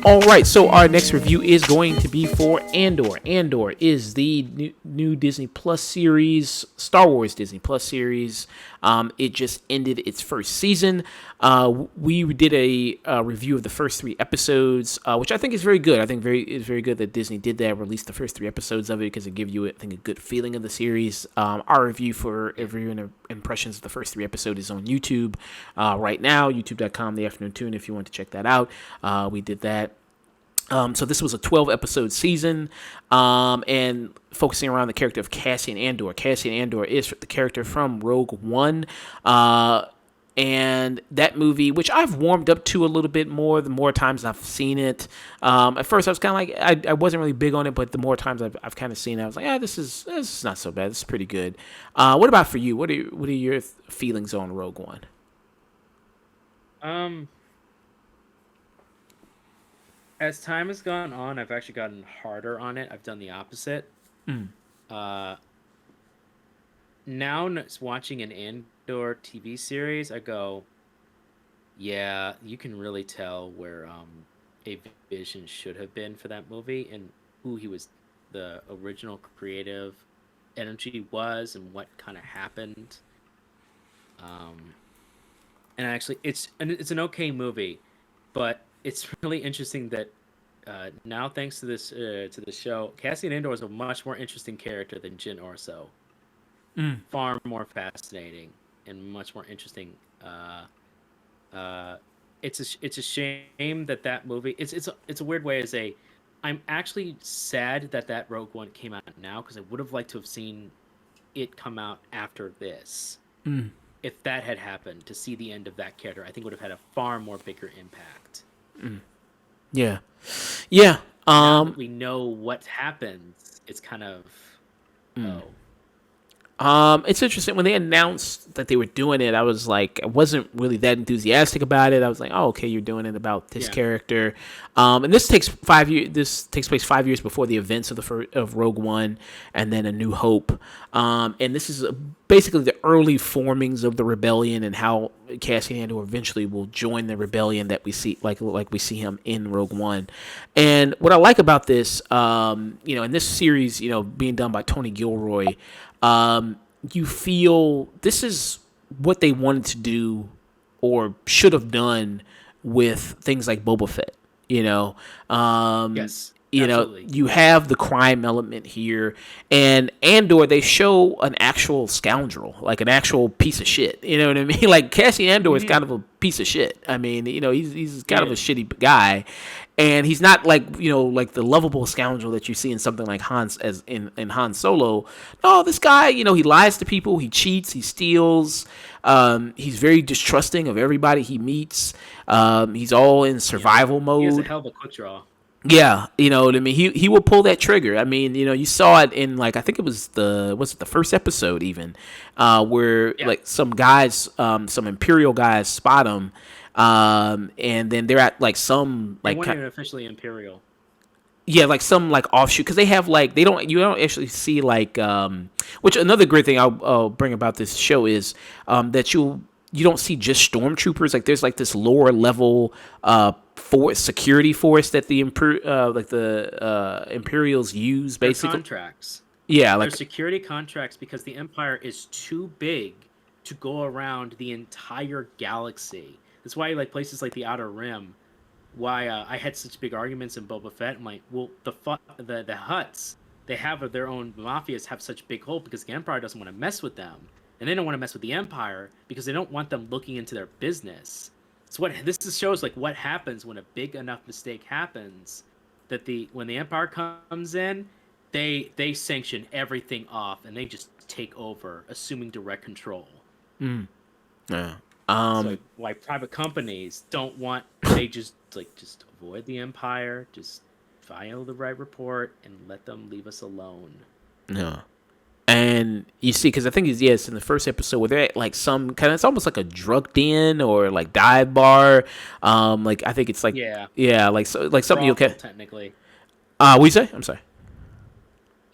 All right, so our next review is going to be for Andor. Andor is the new Disney Plus series, Star Wars Disney Plus series. It just ended its first season. We did a review of the first 3 episodes, which I think is very good. I think it's very good that Disney did that, released the first 3 episodes of it because it gives you, I think, a good feeling of the series. Our review for every impressions of the first 3 episodes is on YouTube right now, youtube.com, The Afternoon Tune, if you want to check that out. We did that. So this was a 12-episode season, and focusing around the character of Cassian Andor. Cassian Andor is the character from Rogue One, and that movie, which I've warmed up to a little bit more the more times I've seen it. At first, I was kind of like, I wasn't really big on it, but the more times I've kind of seen it, I was like, this is not so bad. This is pretty good. What about for you? What are your feelings on Rogue One? As time has gone on, I've actually gotten harder on it. I've done the opposite. Now, watching an Andor TV series, I go, yeah, you can really tell where a vision should have been for that movie and who the original creative energy was and what kind of happened. And actually, it's an okay movie, but it's really interesting that now, thanks to this to the show, Cassian Andor is a much more interesting character than Jyn Erso. Far more fascinating and much more interesting. It's a shame that movie. It's a weird way to say. I'm actually sad that Rogue One came out now because I would have liked to have seen it come out after this. If that had happened, to see the end of that character, I think would have had a far more bigger impact. Yeah. Now that we know what happens, it's kind of it's interesting when they announced that they were doing it. I was like, I wasn't really that enthusiastic about it. I was like, oh, okay, you're doing it about this character. And this takes 5 years. This takes place 5 years before the events of Rogue One, and then A New Hope. And this is basically the early formings of the rebellion and how Cassian Andor eventually will join the rebellion that we see, like we see him in Rogue One. And what I like about this, in this series, being done by Tony Gilroy. You feel this is what they wanted to do or should have done with things like Boba Fett, Yes, absolutely. You have the crime element here, and Andor, they show an actual scoundrel, like an actual piece of shit. You know what I mean? Like Cassian Andor is kind of a piece of shit. I mean, he's kind of a shitty guy. And he's not like the lovable scoundrel that you see in something like in Han Solo. No, this guy, he lies to people, he cheats, he steals. He's very distrusting of everybody he meets. He's all in survival mode. He has a hell of a quick draw. Yeah, you know what I mean. He will pull that trigger. I mean, you saw it in I think it was the first episode even, where like some guys, some Imperial guys spot him. And then they're at some they weren't even officially Imperial. Yeah, like some offshoot because they have you don't actually see which another great thing I'll bring about this show is that you don't see just stormtroopers. Like there's this lower level security force that the Imperials use basically. They're contracts. Yeah, they're security contracts because the Empire is too big to go around the entire galaxy. That's why places like the Outer Rim, why I had such big arguments in Boba Fett. I'm like, well, the Hutts, they have their own mafias have such big hold because the Empire doesn't want to mess with them, and they don't want to mess with the Empire because they don't want them looking into their business. So this shows what happens when a big enough mistake happens that when the Empire comes in, they sanction everything off and they just take over, assuming direct control. Yeah. So why private companies don't want, they just avoid the Empire, just file the right report and let them leave us alone. Yeah. And you see, because I think it's in the first episode where they're at some kind of, it's almost like a drug den or dive bar. I think it's something you can technically. What you say? I'm sorry.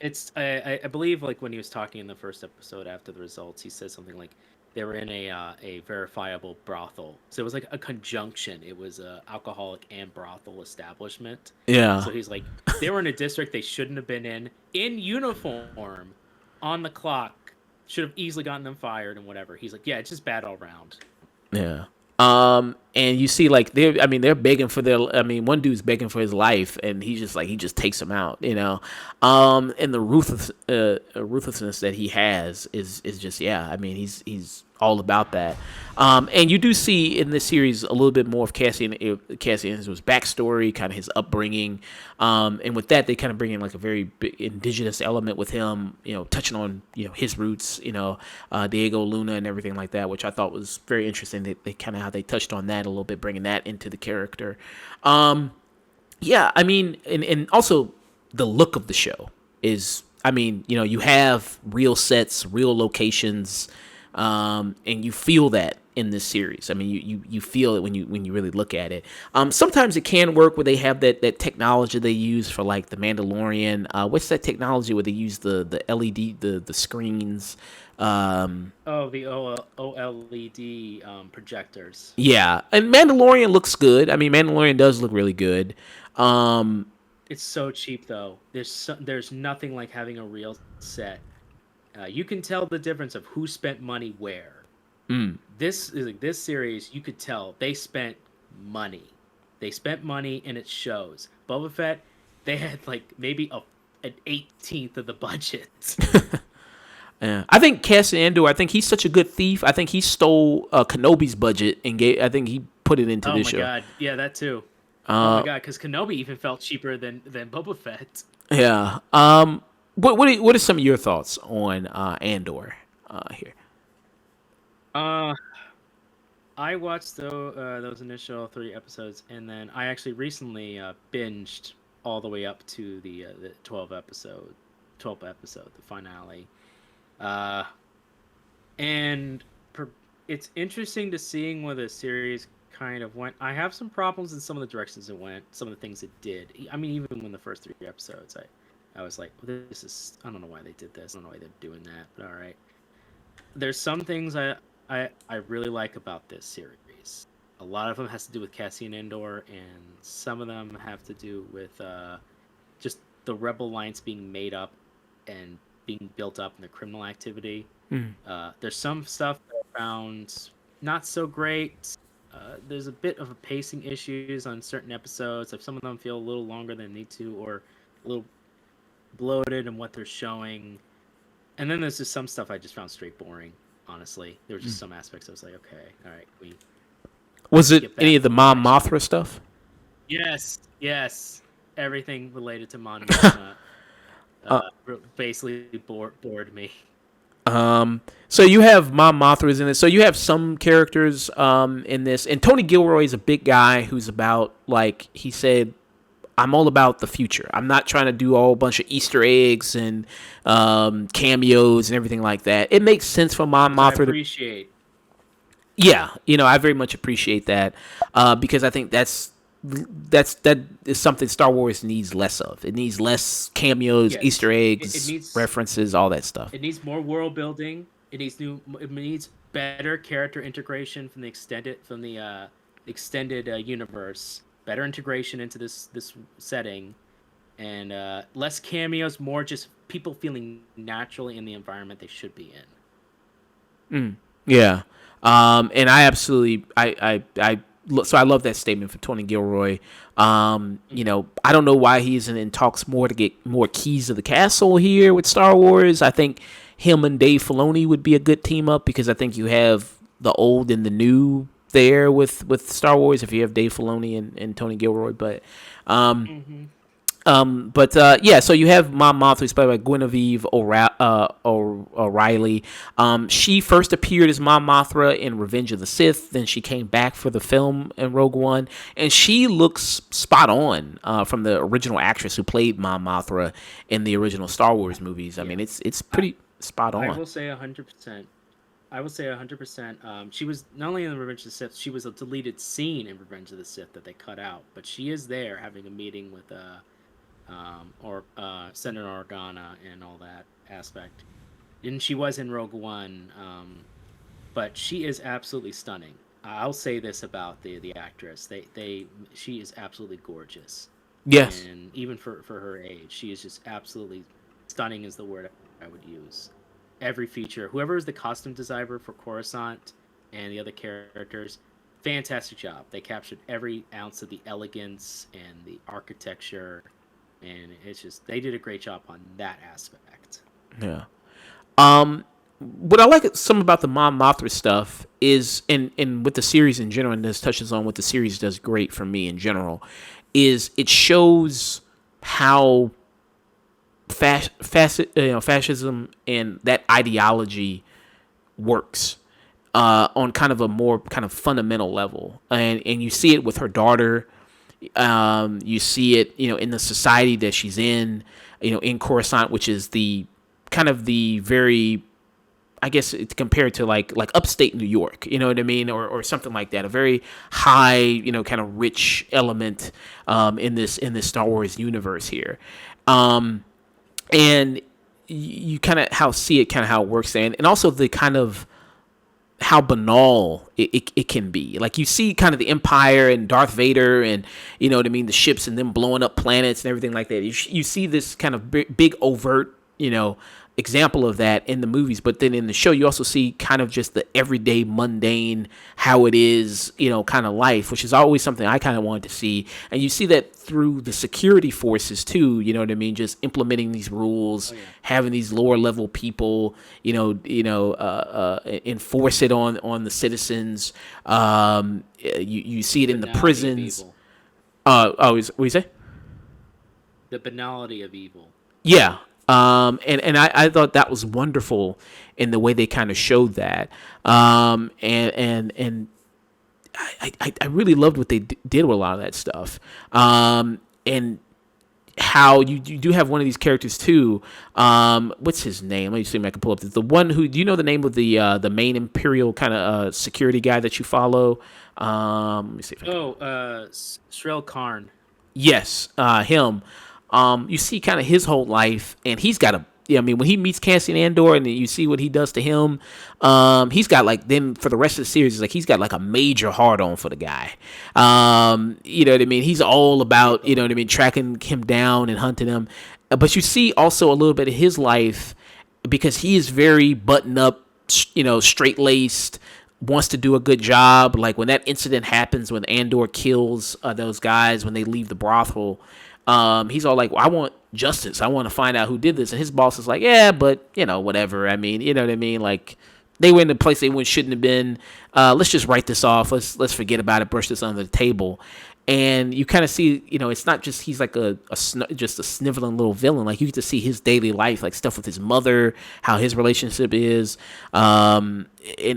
It's I believe like when he was talking in the first episode after the results, he said something like they were in a verifiable brothel. So it was like a conjunction. It was a alcoholic and brothel establishment. Yeah. So he's like they were in a district they shouldn't have been in uniform, on the clock. Should have easily gotten them fired and whatever. He's like, yeah, it's just bad all around. Yeah. And you see, like they're begging for their. I mean, one dude's begging for his life, and he's just like he just takes him out, you know. And the ruthlessness that he has is just yeah. I mean, he's all about that. And you do see in this series a little bit more of Cassian's backstory, kind of his upbringing, and with that they kind of bring in like a very big indigenous element with him, you know, touching on his roots, Diego Luna and everything like that, which I thought was very interesting. They kind of how they touched on that a little bit, bringing that into the character. Yeah, I mean, and also the look of the show is, I mean, you have real sets, real locations, and you feel that in this series. I mean, you feel it when you really look at it. Sometimes it can work where they have that technology they use for like the Mandalorian. What's that technology where they use the LED the screens? Oh, the OLED projectors. Yeah, and Mandalorian looks good. I mean, Mandalorian does look really good. Um, It's so cheap though. There's nothing like having a real set. You can tell the difference of who spent money where. This series, you could tell they spent money. They spent money, and it shows. Boba Fett, they had like maybe an 18th of the budget. Yeah. I think Cassian Andor. I think he's such a good thief. I think he stole Kenobi's budget and gave. I think he put it into Oh this my show. god, yeah, that too. Oh my god, because Kenobi even felt cheaper than Boba Fett. Yeah. What are some of your thoughts on Andor here? Uh, I watched those initial 3 episodes, and then I actually recently binged all the way up to the 12th episode, the finale. Uh, and per, it's interesting to seeing where the series kind of went. I have some problems in some of the directions it went, some of the things it did. I mean, even when the first 3 episodes, I was like, well, I don't know why they did this. I don't know why they're doing that, but all right. There's some things I really like about this series. A lot of them has to do with Cassian Andor, and some of them have to do with just the Rebel Alliance being made up and being built up in the criminal activity. There's some stuff that I found not so great. There's a bit of a pacing issues on certain episodes. If some of them feel a little longer than they need to, or a little bloated in what they're showing. And then there's just some stuff I just found straight boring. Honestly, there were just some aspects I was like, okay, all right, Was it get any back of the to Mom action. Mothra stuff? Yes, everything related to Mon Mothma basically bored me. So you have Mom Mothra's in this. So you have some characters in this, and Tony Gilroy is a big guy who's about like he said, I'm all about the future. I'm not trying to do a whole bunch of Easter eggs and cameos and everything like that. It makes sense for Mom Which I Mothra to appreciate. yeah, I very much appreciate that because I think that is something Star Wars needs less of. It needs less cameos, Yes, Easter it eggs, needs references, all that stuff. it needs more world building. It needs better character integration from the extended universe. Better integration into this setting, and less cameos, more just people feeling naturally in the environment they should be in. Yeah, and I absolutely, so I love that statement for Tony Gilroy. I don't know why he isn't in talks more to get more keys to the castle here with Star Wars. I think him and Dave Filoni would be a good team up because I think you have the old and the new there with Star Wars if you have Dave Filoni and Tony Gilroy, but yeah, so you have Mom Mothra, who's played by Guinevere O'Reilly. She first appeared as Mom Mothra in Revenge of the Sith. Then she came back for the film in Rogue One, and she looks spot on from the original actress who played Mom Mothra in the original Star Wars movies. I mean, it's pretty spot I on. will say 100%. I will say 100%. She was not only in Revenge of the Sith, she was a deleted scene in Revenge of the Sith that they cut out, but she is there having a meeting with or Senator Organa and all that aspect. And she was in Rogue One, but she is absolutely stunning. I'll say this about the actress: she is absolutely gorgeous, Yes. and even for her age, she is just absolutely stunning. Is the word I would use. Every feature, whoever is the costume designer for Coruscant and the other characters, fantastic job. They captured every ounce of the elegance and the architecture, and it's just they did a great job on that aspect. Yeah. Um, what I like some about the Mon Mothra stuff is, and with the series in general, and this touches on what the series does great for me in general, is it shows how fascism and that ideology works on kind of a more kind of fundamental level, and you see it with her daughter. You see it, in the society that she's in, in Coruscant, which is the kind of the very, I guess it's compared to like upstate New York, you know what I mean, or something like that. A very high, kind of rich element in this Star Wars universe here, and you kind of how see it, kind of how it works there, and also the kind of how banal it can be. Like you see kind of the Empire and Darth Vader and you know what I mean, the ships and them blowing up planets and everything like that. You see this kind of big overt, example of that in the movies, but then in the show you also see kind of just the everyday mundane, how it is, kind of life, which is always something I kind of wanted to see. And you see that through the security forces too, you know what I mean, just implementing these rules, Oh yeah, having these lower level people, enforce it on the citizens. You see it the in the banality of prisons. evil, What you say? the banality of evil. Yeah. And I thought that was wonderful in the way they kind of showed that. And I really loved what they did with a lot of that stuff. And how you do have one of these characters too. What's his name? Let me see if I can pull up the one who, do you know the name of the main Imperial kind of security guy that you follow? Let me see if I can. Oh, Shrel Karn. Yes, him. You see kind of his whole life, and he's got a. Yeah, I mean, when he meets Cassian Andor, and you see what he does to him, he's got like then for the rest of the series, it's like he's got like a major hard on for the guy. You know what I mean? He's all about, you know what I mean, tracking him down and hunting him. But you see also a little bit of his life because he is very buttoned up, straight laced, wants to do a good job. Like when that incident happens when Andor kills those guys when they leave the brothel, he's all like, well, I want justice. I want to find out who did this. And his boss is like, yeah, but whatever. I mean, you know what I mean? Like they were in the place they shouldn't have been. Let's just write this off. Let's forget about it. Brush this under the table. And you kind of see, it's not just he's like just a sniveling little villain. Like you get to see his daily life, like stuff with his mother, how his relationship is, and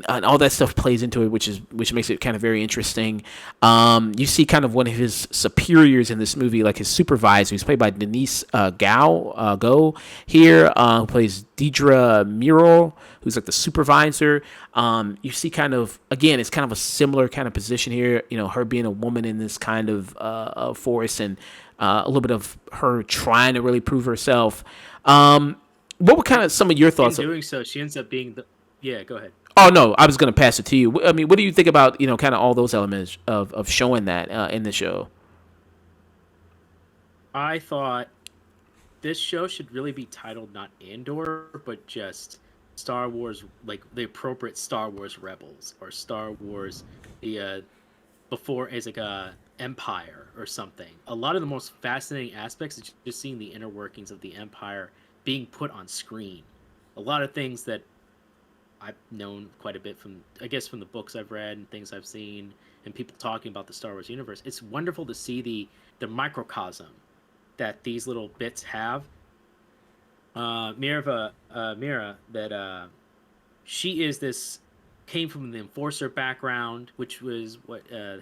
all that stuff plays into it, which makes it kind of very interesting. You see kind of one of his superiors in this movie, like his supervisor, who's played by Denise Go here, who plays Deidre Muro, who's like the supervisor. You see kind of, again, it's kind of a similar kind of position here, her being a woman in this kind of force, and a little bit of her trying to really prove herself. What were kind of some of your In thoughts? doing so, she ends up being the. Yeah, go ahead. Oh no, I was going to pass it to you. I mean, what do you think about kind of all those elements of showing that in the show? I thought this show should really be titled not Andor, but just Star Wars, like the appropriate Star Wars Rebels or Star Wars, the before as like a Empire or something. A lot of the most fascinating aspects is just seeing the inner workings of the Empire being put on screen. A lot of things that I've known quite a bit from, I guess, from the books I've read and things I've seen and people talking about the Star Wars universe. It's wonderful to see the microcosm that these little bits have. Mira, that she is this came from the enforcer background, which was what her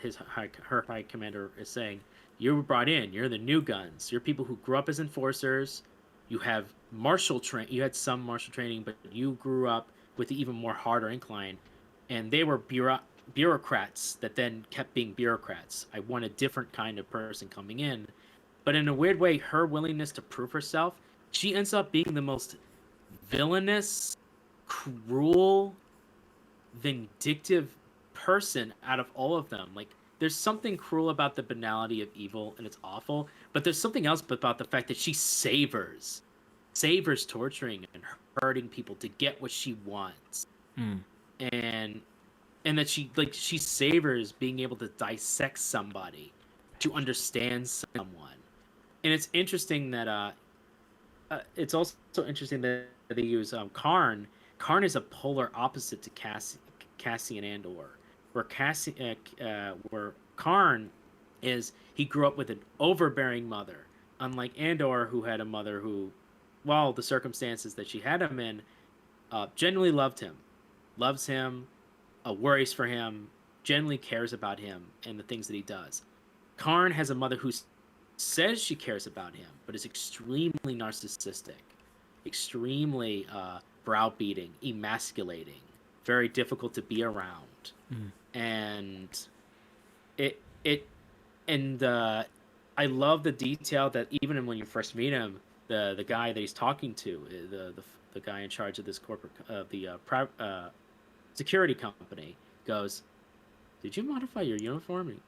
high commander is saying. You were brought in. You're the new guns. You're people who grew up as enforcers. You have You had some martial training, but you grew up with the even more harder incline, and they were bureaucrats that then kept being bureaucrats. I want a different kind of person coming in, but in a weird way, her willingness to prove herself, she ends up being the most villainous, cruel, vindictive person out of all of them. Like, there's something cruel about the banality of evil, and it's awful. But there's something else about the fact that she savors torturing and hurting people to get what she wants, Mm. and that she savors being able to dissect somebody, to understand someone. And it's interesting that it's also interesting that they use Karn. Karn is a polar opposite to Cassian Andor, where Karn is, he grew up with an overbearing mother, unlike Andor, who had a mother who, while the circumstances that she had him in, genuinely loves him, worries for him, genuinely cares about him and the things that he does. Karn has a mother who says she cares about him, but is extremely narcissistic, extremely browbeating, emasculating, very difficult to be around. Mm. And it and I love the detail that even when you first meet him, the guy that he's talking to, the guy in charge of this corporate security company, goes, "Did you modify your uniform?"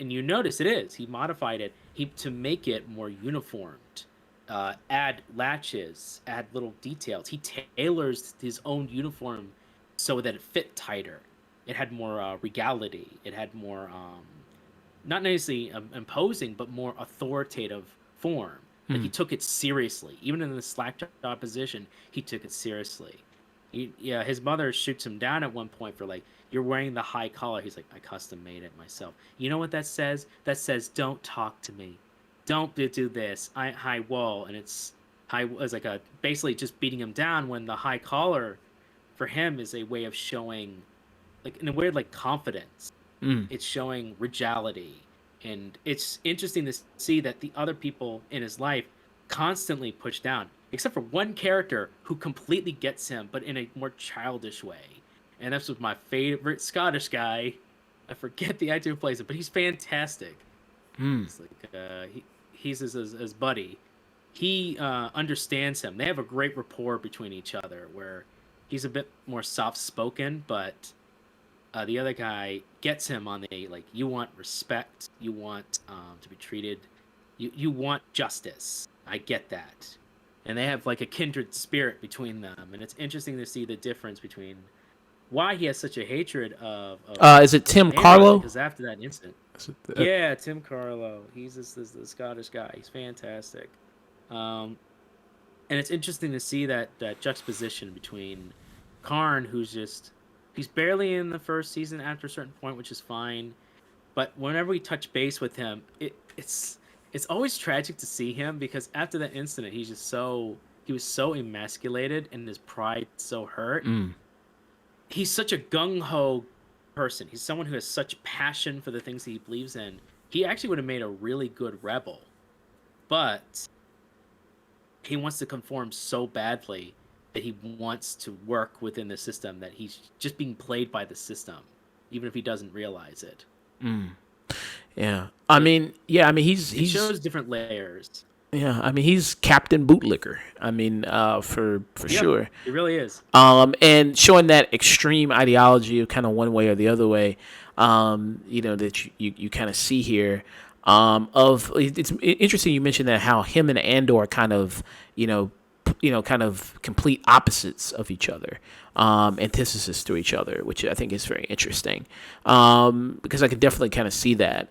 And you notice it is. He modified it to make it more uniformed. Add latches, add little details. He tailors his own uniform so that it fit tighter. It had more regality. It had more, not necessarily imposing, but more authoritative form. Like, he took it seriously. Even in the slack job position, he took it seriously. His mother shoots him down at one point for, like, "You're wearing the high collar." He's like, "I custom made it myself." You know what that says? That says, "Don't talk to me. Don't do this. High wall." And it's like a basically just beating him down, when the high collar for him is a way of showing, like, in a weird, like, confidence. Mm. It's showing regality. And it's interesting to see that the other people in his life constantly push down, except for one character who completely gets him, but in a more childish way. And that's with my favorite Scottish guy. I forget the actor who plays it, but he's fantastic. Mm. It's like he's his buddy. He understands him. They have a great rapport between each other, where he's a bit more soft-spoken, but the other guy gets him on the, like, you want respect, you want to be treated, you want justice. I get that. And they have, like, a kindred spirit between them. And it's interesting to see the difference between why he has such a hatred of Is it Tim Andor, Carlo? because after that incident. Yeah, Tim Carlo. He's this Scottish guy. He's fantastic. And it's interesting to see that juxtaposition between Karn, he's barely in the first season after a certain point, which is fine. But whenever we touch base with him, it's always tragic to see him, because after that incident, he was so emasculated and his pride so hurt. Mm. He's such a gung-ho person. He's someone who has such passion for the things that he believes in. He actually would have made a really good rebel. But he wants to conform so badly that he wants to work within the system, that he's just being played by the system, even if he doesn't realize it. Mm. Yeah. I mean, he shows different layers. Yeah, I mean, he's Captain Bootlicker. I mean, for sure. He really is. And showing that extreme ideology of kind of one way or the other way, that you kind of see here. It's interesting you mentioned that, how him and Andor kind of, kind of complete opposites of each other, antithesis to each other, which I think is very interesting, because I could definitely kind of see that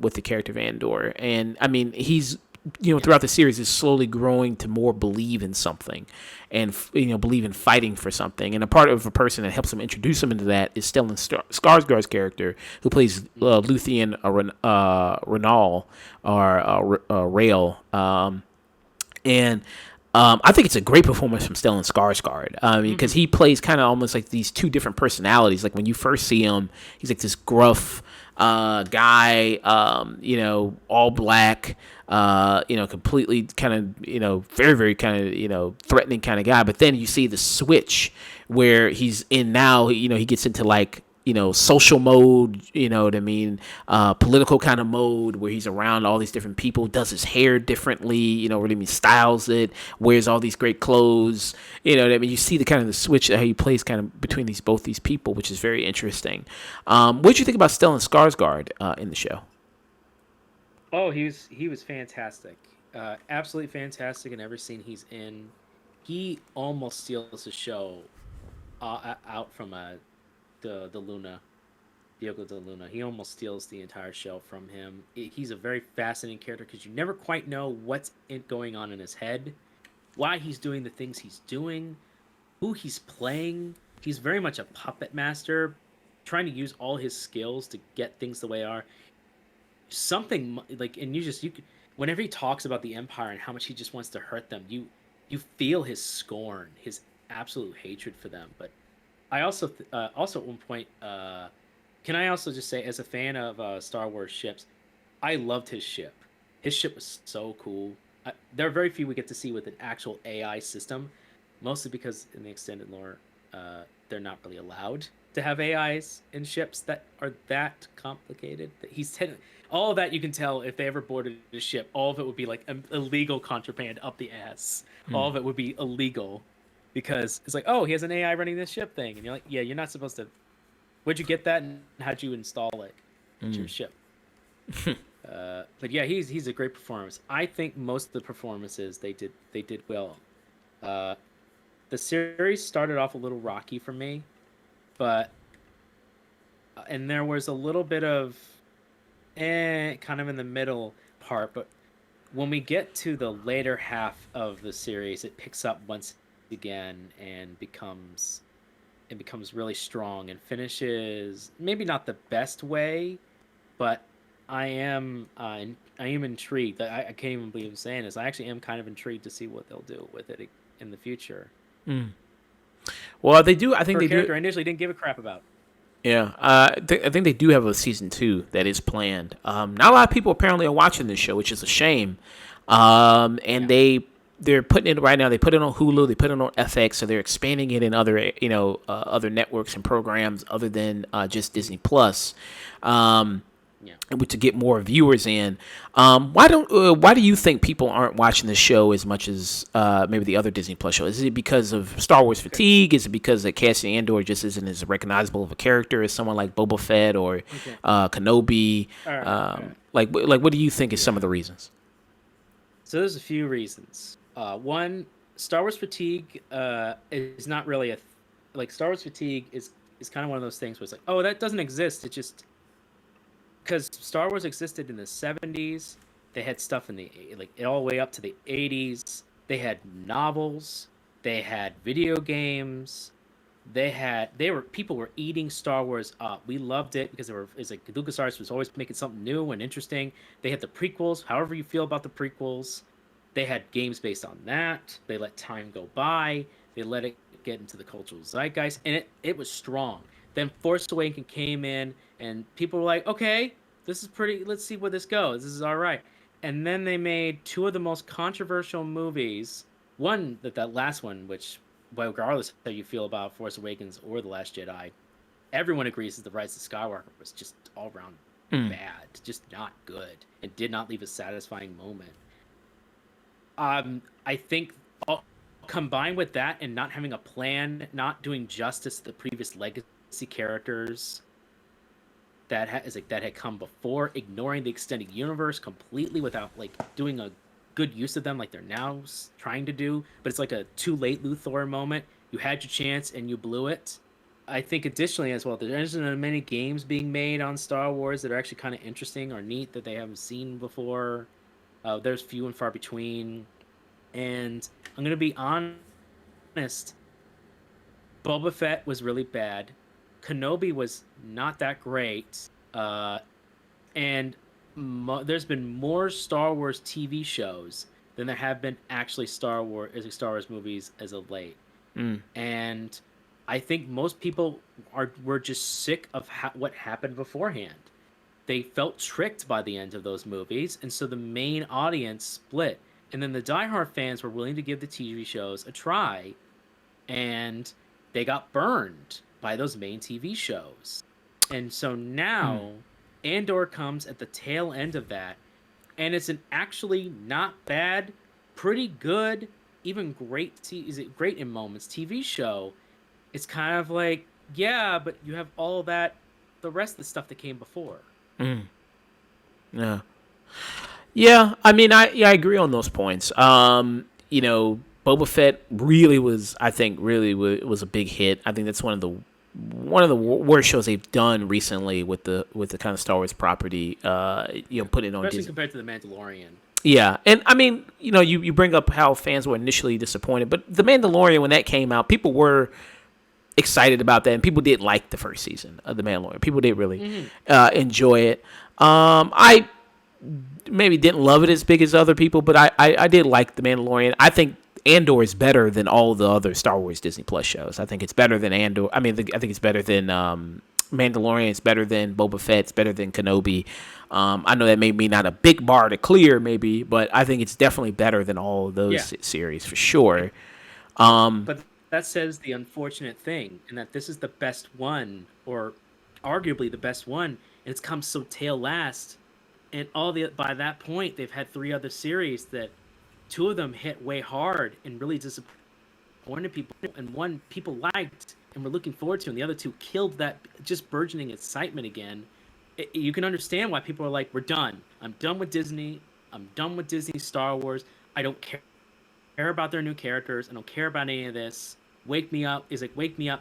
with the character of Andor. And I mean, he's, throughout the series, is slowly growing to more believe in something, and believe in fighting for something. And a part of a person that helps him introduce him into that is Stellan Skarsgard's character, who plays Luthien Renal, or Rail. And I think it's a great performance from Stellan Skarsgård. I mean, because he plays kind of almost like these two different personalities. Like, when you first see him, he's like this gruff guy, all black, completely kind of, very, very kind of, threatening kind of guy. But then you see the switch where he's in now, he gets into, like, social mode, you know what I mean, political kind of mode where he's around all these different people, does his hair differently, what I mean, styles it, wears all these great clothes, what I mean. You see the kind of the switch how he plays kind of between both these people, which is very interesting. What did you think about Stellan Skarsgard in the show? Oh, he was fantastic. Absolutely fantastic in every scene he's in. He almost steals the show out from the Luna, Diego de Luna. He almost steals the entire show from him. He's a very fascinating character because you never quite know what's going on in his head, why he's doing the things he's doing, who he's playing. He's very much a puppet master, trying to use all his skills to get things the way they are. Something like, and you whenever he talks about the Empire and how much he just wants to hurt them, you feel his scorn, his absolute hatred for them. But I also at one point, can I also just say, as a fan of Star Wars ships, I loved his ship. His ship was so cool. There are very few we get to see with an actual AI system, mostly because in the extended lore, they're not really allowed to have AIs in ships that are that complicated. All of that you can tell if they ever boarded a ship. All of it would be like illegal contraband up the ass. All of it would be illegal because it's like, oh, he has an AI running this ship thing, and you're like, yeah, you're not supposed to. Where'd you get that, and how'd you install it to your ship? But yeah, he's a great performance. I think most of the performances they did well. The series started off a little rocky for me, but and there was a little bit of kind of in the middle part, but when we get to the later half of the series, it picks up once again and becomes really strong and finishes maybe not the best way, but I am intrigued. I can't even believe I'm saying this. I actually am kind of intrigued to see what they'll do with it in the future. Well, they do. I think For they a character do. I initially didn't give a crap about. Yeah, I think they do have a season 2 that is planned. Not a lot of people apparently are watching this show, which is a shame. And Yeah. they're putting it right now. They put it on Hulu. They put it on FX. So they're expanding it in other other networks and programs other than just Disney Plus. Yeah. To get more viewers in. Why do you think people aren't watching the show as much as maybe the other Disney Plus shows? Is it because of Star Wars Okay. fatigue? Is it because that Cassian Andor just isn't as recognizable of a character as someone like Boba Fett or Okay. Kenobi? All right. All right. Like what do you think is some Yeah. of the reasons? So there's a few reasons. One, Star Wars fatigue is not really like Star Wars fatigue is kind of one of those things where it's like, oh, that doesn't exist. It just because Star Wars existed in the 70s, they had stuff in the like all the way up to the 80s. They had novels, they had video games, they were people were eating Star Wars up. We loved it because it's like LucasArts was always making something new and interesting. They had the prequels, however you feel about the prequels. They had games based on that. They let time go by. They let it get into the cultural zeitgeist, and it was strong. Then Force Awakens came in, and people were like, "Okay, this is pretty. Let's see where this goes. This is all right." And then they made two of the most controversial movies. One that last one, which, well, regardless of how you feel about Force Awakens or The Last Jedi, everyone agrees that The Rise of Skywalker was just all around bad, just not good, and did not leave a satisfying moment. I think combined with that and not having a plan, not doing justice to the previous legacy characters that had come before, ignoring the extended universe completely without like doing a good use of them like they're now trying to do. But it's like a too late Luthor moment. You had your chance and you blew it. I think additionally as well, there isn't many games being made on Star Wars that are actually kind of interesting or neat that they haven't seen before. There's few and far between. And I'm gonna be honest, Boba Fett was really bad. Kenobi was not that great. And there's been more Star Wars TV shows than there have been actually Star Wars movies as of late. And I think most people were just sick of what happened beforehand. They felt tricked by the end of those movies, and so the main audience split. And then the diehard fans were willing to give the TV shows a try, and they got burned by those main TV shows. And so now Andor comes at the tail end of that, and it's an actually not bad, pretty good, even great. Is it great in moments? TV show. It's kind of like, yeah, but you have all that, the rest of the stuff that came before. Yeah. Yeah, I mean, I agree on those points. Boba Fett really was, I think, was a big hit. I think that's one of the worst shows they've done recently with the kind of Star Wars property. Putting it on Especially Disney. compared to The Mandalorian. Yeah, and I mean, you bring up how fans were initially disappointed, but The Mandalorian, when that came out, people were excited about that, and people did like the first season of The Mandalorian. People did really enjoy it. I maybe didn't love it as big as other people, but I did like The Mandalorian. I think Andor is better than all the other Star Wars Disney Plus shows. I think it's better than Andor. I mean, I think it's better than Mandalorian. It's better than Boba Fett. It's better than Kenobi. I know that may be not a big bar to clear, maybe, but I think it's definitely better than all of those series for sure. But that says the unfortunate thing, and that this is the best one, or arguably the best one, and it's come so tail last. And by that point, they've had 3 other series that 2 of them hit way hard and really disappointed people, and one people liked and were looking forward to, and the other 2 killed that just burgeoning excitement again. You can understand why people are like, we're done. I'm done with Disney. I'm done with Disney Star Wars. I don't care about their new characters. I don't care about any of this. Wake me up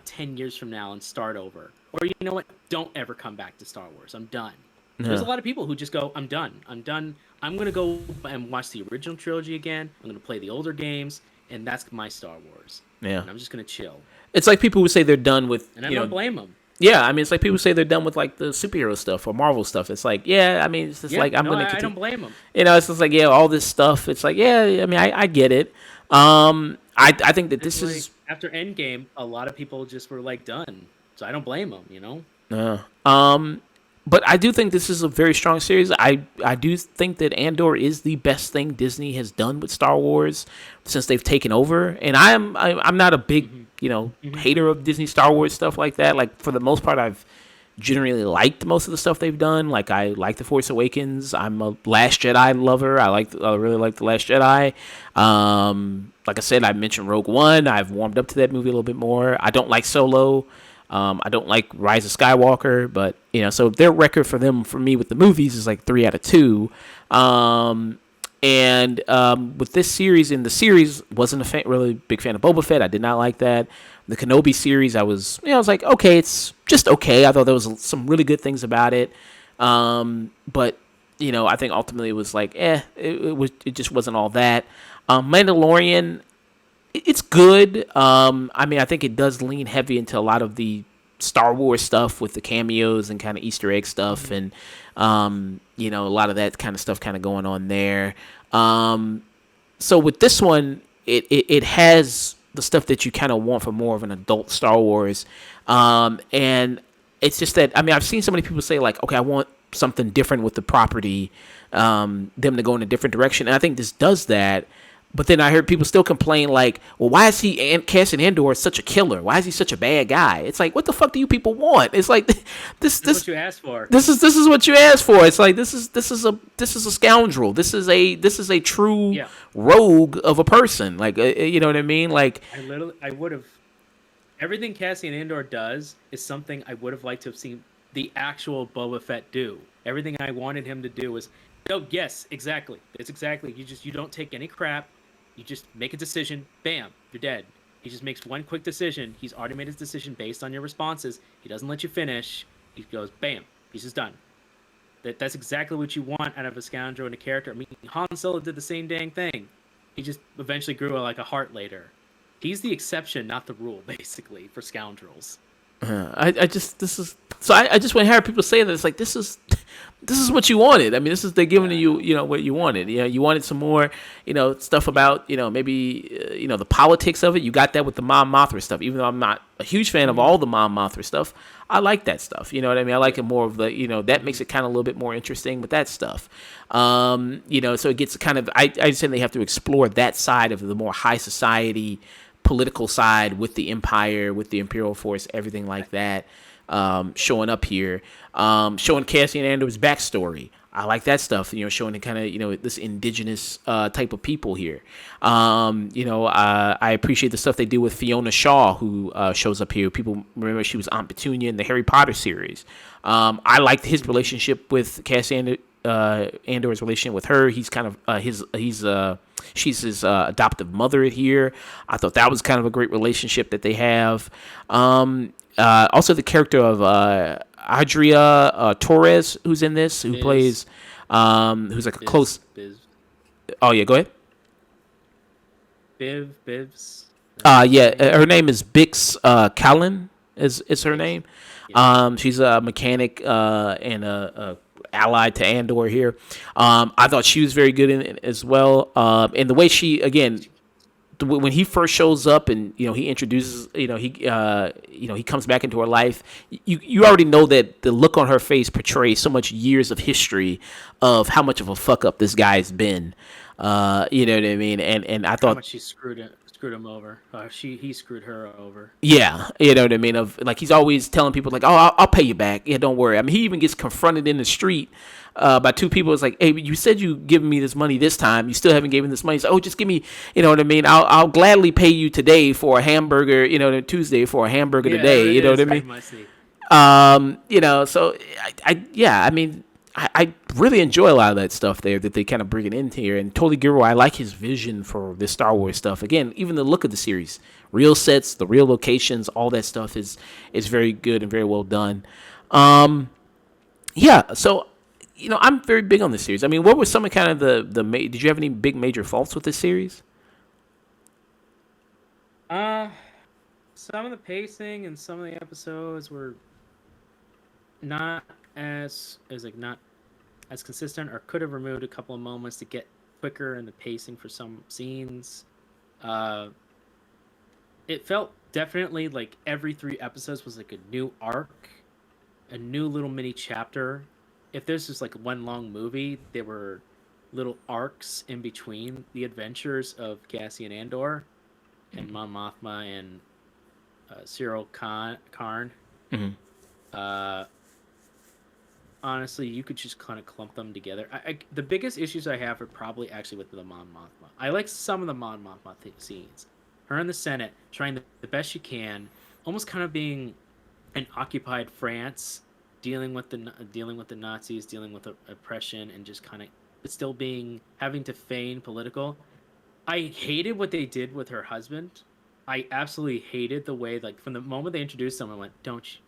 10 years from now and start over. Or you know what? Don't ever come back to Star Wars. I'm done. Yeah. There's a lot of people who just go, I'm done. I'm going to go and watch the original trilogy again. I'm going to play the older games, and that's my Star Wars. Yeah. And I'm just going to chill. It's like people who say they're done with... And I don't blame them. Yeah, I mean, it's like people say they're done with, like, the superhero stuff or Marvel stuff. It's like, yeah, I mean, it's just like, I'm going to continue. I don't blame them. It's just like, yeah, all this stuff. It's like, yeah, I mean, I get it. I think that this is... After Endgame, a lot of people just were, like, done. So I don't blame them, But I do think this is a very strong series. I do think that Andor is the best thing Disney has done with Star Wars since they've taken over. And I'm not a big, hater of Disney Star Wars stuff like that. Like, for the most part, I've generally liked most of the stuff they've done. Like, I like The Force Awakens. I'm a Last Jedi lover. I really like The Last Jedi. Like I said, I mentioned Rogue One. I've warmed up to that movie a little bit more. I don't like Solo. I don't like Rise of Skywalker, but so their record for me with the movies is like 3 out of 2. With this series, wasn't a really big fan of Boba Fett. I did not like that. The Kenobi series, I was like, okay, it's just okay. I thought there was some really good things about it, but I think ultimately it was like, it just wasn't all that. Mandalorian. It's good. I mean, I think it does lean heavy into a lot of the Star Wars stuff with the cameos and kind of Easter egg stuff, and a lot of that kind of stuff kind of going on there. So with this one, it has the stuff that you kind of want for more of an adult Star Wars, and it's just that, I mean, I've seen so many people say like, okay, I want something different with the property, them to go in a different direction, and I think this does that. But then I heard people still complain like, well, why is Cassian Andor such a killer? Why is he such a bad guy? It's like, what the fuck do you people want? It's like this is what you asked for. This is what you asked for. It's like this is a scoundrel. This is a true rogue of a person. Like you know what I mean? Like I would have, everything Cassian Andor does is something I would have liked to have seen the actual Boba Fett do. Everything I wanted him to do was, yes, exactly. It's exactly. You don't take any crap. You just make a decision. Bam, you're dead. He just makes one quick decision. He's already made his decision based on your responses. He doesn't let you finish. He goes, bam, he's just done. That's exactly what you want out of a scoundrel and a character. I mean, Han Solo did the same dang thing. He just eventually grew like a heart later. He's the exception, not the rule, basically, for scoundrels. I just when I hear people say that, it's like this is what you wanted. I mean, they're giving you what you wanted. You wanted some more stuff about maybe the politics of it. You got that with the Mon Mothra stuff. Even though I'm not a huge fan of all the Mon Mothra stuff, I like that stuff. You know what I mean? I like it more of the that makes it kind of a little bit more interesting with that stuff. So it gets kind of I say they have to explore that side of the more high society political side with the Empire, with the Imperial force, everything like that. showing up here, showing Cassian Andor's backstory. I like that stuff, showing the kind of, this indigenous type of people here. I appreciate the stuff they do with Fiona Shaw, who shows up here. People remember she was Aunt Petunia in the Harry Potter series. I liked his relationship with Cassian Andor's relationship with her. He's kind of she's his adoptive mother here. I thought that was kind of a great relationship that they have. Also, the character of Adria Torres, who's in this, who plays, who's like a close. Biz. Oh yeah, go ahead. Bivs. Her name is Bix Callan. Is her name? Yeah. She's a mechanic and a allied to Andor here. I thought she was very good in it as well. And the way she, again, when he first shows up and he introduces, he comes back into her life. You already know that the look on her face portrays so much years of history of how much of a fuck up this guy's been. You know what I mean? And I thought how much she screwed him over. He screwed her over. Yeah, you know what I mean. Of like he's always telling people like, "Oh, I'll pay you back. Yeah, don't worry." I mean, he even gets confronted in the street by two people. It's like, "Hey, you said you giving me this money this time. You still haven't given this money." He's like, "Oh, just give me." You know what I mean? I'll gladly pay you today for a hamburger. Tuesday for a hamburger today. You know what I mean? So I really enjoy a lot of that stuff there that they kind of bring it in here. And Totally Gilroy, I like his vision for this Star Wars stuff. Again, even the look of the series, real sets, the real locations, all that stuff is very good and very well done. So I'm very big on this series. I mean, what were some of kind of did you have any big major faults with this series? Some of the pacing and some of the episodes were not as consistent, or could have removed a couple of moments to get quicker in the pacing for some scenes. It felt definitely like every 3 episodes was like a new arc, a new little mini chapter. If this was like one long movie, there were little arcs in between the adventures of Cassian Andor and Mon Mothma and Cyril Karn. Mm-hmm. Honestly, you could just kind of clump them together. The biggest issues I have are probably actually with the Mon Mothma. I like some of the Mon Mothma scenes. Her in the Senate, trying the best she can, almost kind of being in occupied France, dealing with the Nazis, dealing with oppression, and just kind of still having to feign political. I hated what they did with her husband. I absolutely hated the way, like, from the moment they introduced him, I went,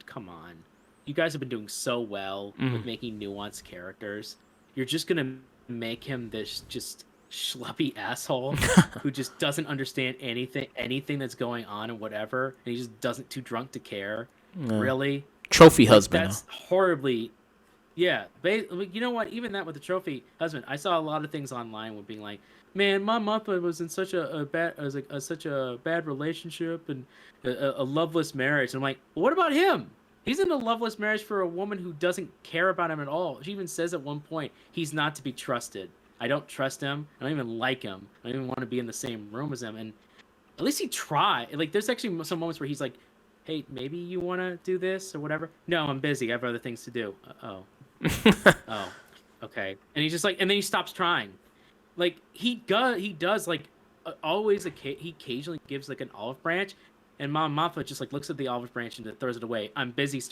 come on. You guys have been doing so well with making nuanced characters. You're just going to make him this just schleppy asshole who just doesn't understand anything that's going on and whatever. And he just doesn't, too drunk to care. Really? Trophy husband. That's horribly... Yeah. You know what? Even that with the trophy husband, I saw a lot of things online with being like, man, my mother was in such a bad relationship and a loveless marriage. And I'm like, well, what about him? He's in a loveless marriage for a woman who doesn't care about him at all. She even says at one point, he's not to be trusted. I don't trust him. I don't even like him. I don't even want to be in the same room as him. And at least he tried. Like, there's actually some moments where he's like, hey, maybe you want to do this or whatever. No, I'm busy. I have other things to do. Oh, okay. And he's just like, and then he stops trying. Like, he does like always. He occasionally gives like an olive branch. And Mom Mothma just like looks at the olive branch and throws it away. I'm busy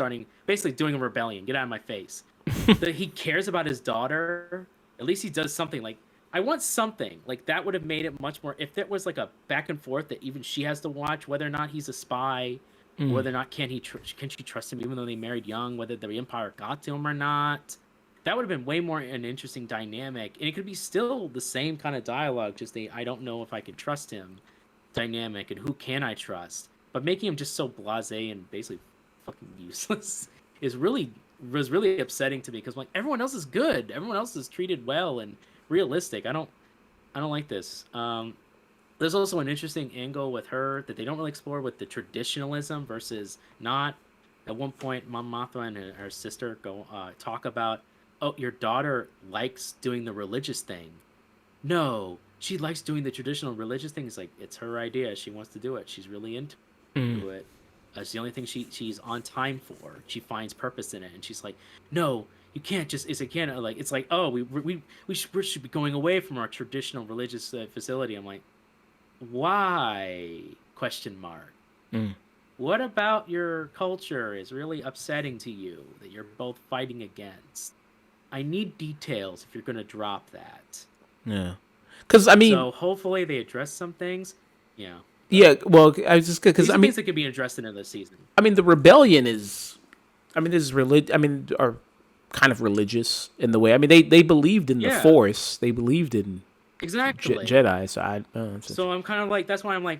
basically doing a rebellion. Get out of my face. He cares about his daughter. At least he does something. Like, I want something. Like, that would have made it much more... If there was like a back and forth that even she has to watch, whether or not he's a spy, whether or not can she trust him even though they married young, whether the Empire got to him or not. That would have been way more an interesting dynamic. And it could be still the same kind of dialogue, just I don't know if I can trust him dynamic and who can I trust. But making him just so blasé and basically fucking useless was really upsetting to me because like everyone else is good, everyone else is treated well and realistic. I don't like this. There's also an interesting angle with her that they don't really explore with the traditionalism versus not. At one point, Mom Mothma and her sister talk about, oh, your daughter likes doing the religious thing. No, she likes doing the traditional religious thing. It's like, it's her idea. She wants to do it. She's really into it. It's the only thing she's on time for. She finds purpose in it, and she's like, no, you can't just. It's again like it's like, oh, we should be going away from our traditional religious facility. I'm like, why? Question mark. Mm. What about your culture is really upsetting to you that you're both fighting against? I need details if you're going to drop that. Yeah. Because, I mean... So, hopefully they address some things. Yeah. Yeah, well, I was just... Because, these I mean... things that could be addressed in another season. I mean, the rebellion is... I mean, this is are kind of religious in the way. I mean, they believed in the Force. They believed in... Exactly. Jedi, so so I'm kind of like, that's why I'm like,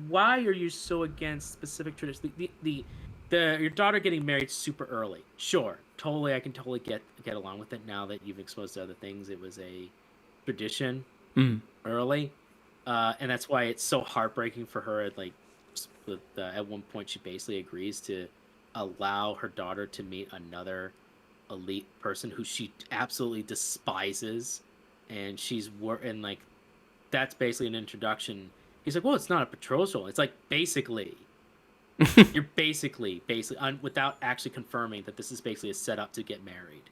why are you so against specific traditions? Your daughter getting married super early, sure, totally, I can totally get along with it now that you've exposed to other things. It was a tradition early, and that's why it's so heartbreaking for her. Like, at one point, she basically agrees to allow her daughter to meet another elite person who she absolutely despises. And and like, that's basically an introduction. He's like, well, it's not a betrothal. It's like, basically, you're basically, without actually confirming that this is basically a setup to get married.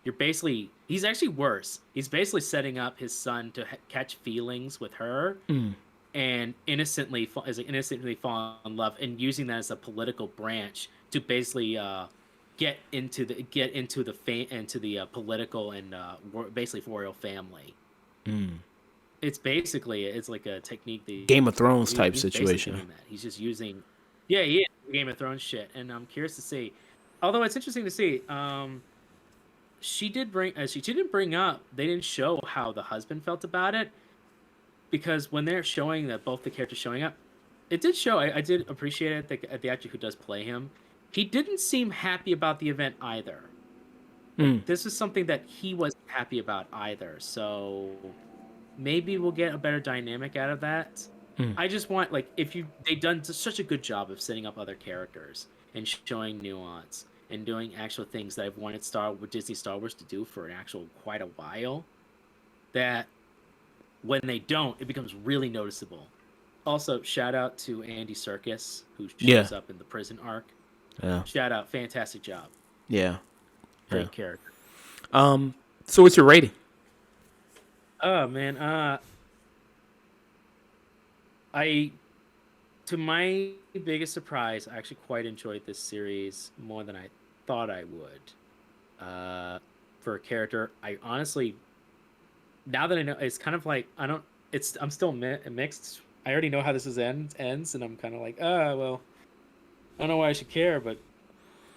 You're basically, he's actually worse. He's basically setting up his son to catch feelings with her and innocently fall in love, and using that as a political branch to basically get into the political and basically royal family. It's like a technique. Game of Thrones type situation. He's just using, yeah, Game of Thrones shit, and I'm curious to see. Although it's interesting to see, she didn't bring up. They didn't show how the husband felt about it, because when they're showing that both the characters showing up, it did show. I did appreciate it that the actor who does play him. He didn't seem happy about the event either. This is something that he wasn't happy about either. So maybe we'll get a better dynamic out of that. I just want, like, they've done such a good job of setting up other characters and showing nuance and doing actual things that I've wanted Disney Star Wars to do for quite a while, that when they don't, it becomes really noticeable. Also, shout out to Andy Serkis, who shows up in the prison arc. Yeah. Shout out, fantastic job. Yeah. Great character. So what's your rating? Oh man, to my biggest surprise, I actually quite enjoyed this series more than I thought I would. For a character, I honestly, now that I know, it's kind of like I'm still mixed. I already know how this ends, and I'm kind of like, well, I don't know why I should care, but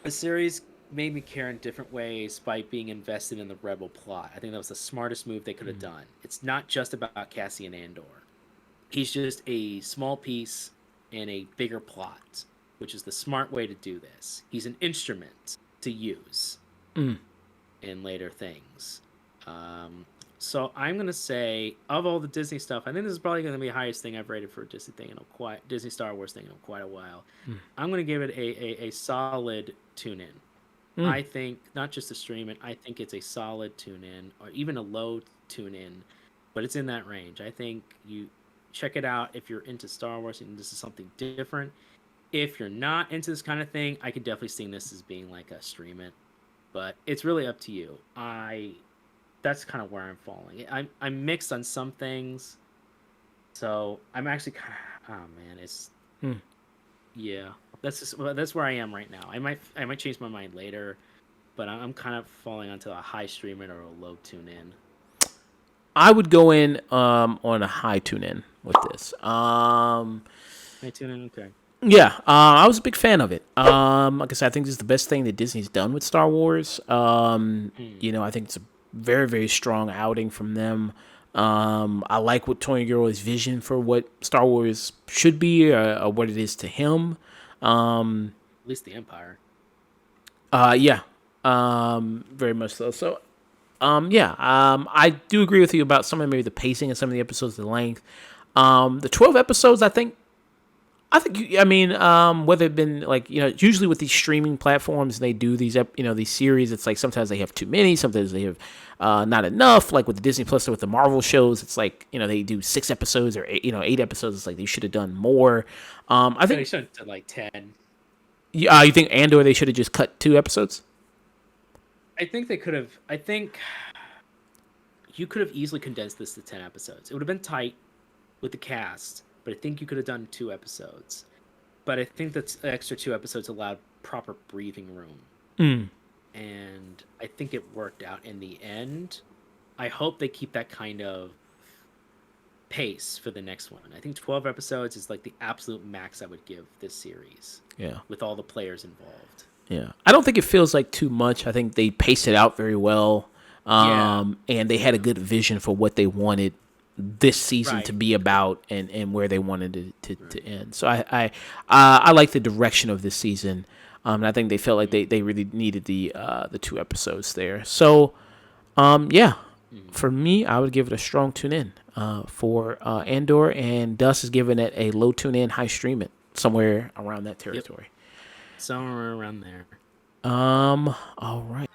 the series made me care in different ways by being invested in the Rebel plot. I think that was the smartest move they could have done. It's not just about Cassian Andor. He's just a small piece in a bigger plot, which is the smart way to do this. He's an instrument to use in later things. So I'm going to say, of all the Disney stuff, I think this is probably going to be the highest thing I've rated for a Disney Star Wars thing in quite a while. I'm going to give it a solid tune-in. I think, not just a stream-in, I think it's a solid tune-in, or even a low tune-in, but it's in that range. I think you check it out if you're into Star Wars and this is something different. If you're not into this kind of thing, I could definitely see this as being like a stream-in, but it's really up to you. That's kind of where I'm falling. I'm mixed on some things, so I'm actually kind of, oh man, it's yeah. That's where I am right now. I might change my mind later, but I'm kind of falling onto a high stream in or a low tune in. I would go in on a high tune in with this. High tune in, okay. Yeah, I was a big fan of it. Like I said, I think this is the best thing that Disney's done with Star Wars. You know, I think it's a very, very strong outing from them. I like what Tony Gilroy's vision for what Star Wars should be, or what it is to him. At least the Empire. Yeah, very much so. So, I do agree with you about some of maybe the pacing of some of the episodes, the length. The 12 episodes, I think, whether it been like, you know, usually with these streaming platforms, they do these, these series. It's like sometimes they have too many, sometimes they have not enough. Like with the Disney Plus or with the Marvel shows, it's like, they do 6 episodes or 8 episodes. It's like they should have done more. I think they should have done like 10. You think Andor they should have just cut 2 episodes? I think they could have. I think you could have easily condensed this to 10 episodes. It would have been tight with the cast, but I think you could have done 2 episodes. But I think that the extra 2 episodes allowed proper breathing room. Mm. And I think it worked out in the end. I hope they keep that kind of pace for the next one. I think 12 episodes is like the absolute max I would give this series. Yeah. With all the players involved. Yeah. I don't think it feels like too much. I think they paced it out very well. And they had a good vision for what they wanted this season to be about and where they wanted it to end. So I like the direction of this season. And I think they felt like they really needed the 2 episodes there. So, for me, I would give it a strong tune in for Andor, and Dusk is giving it a low tune in, high stream it, somewhere around that territory. Yep. Somewhere around there. All right.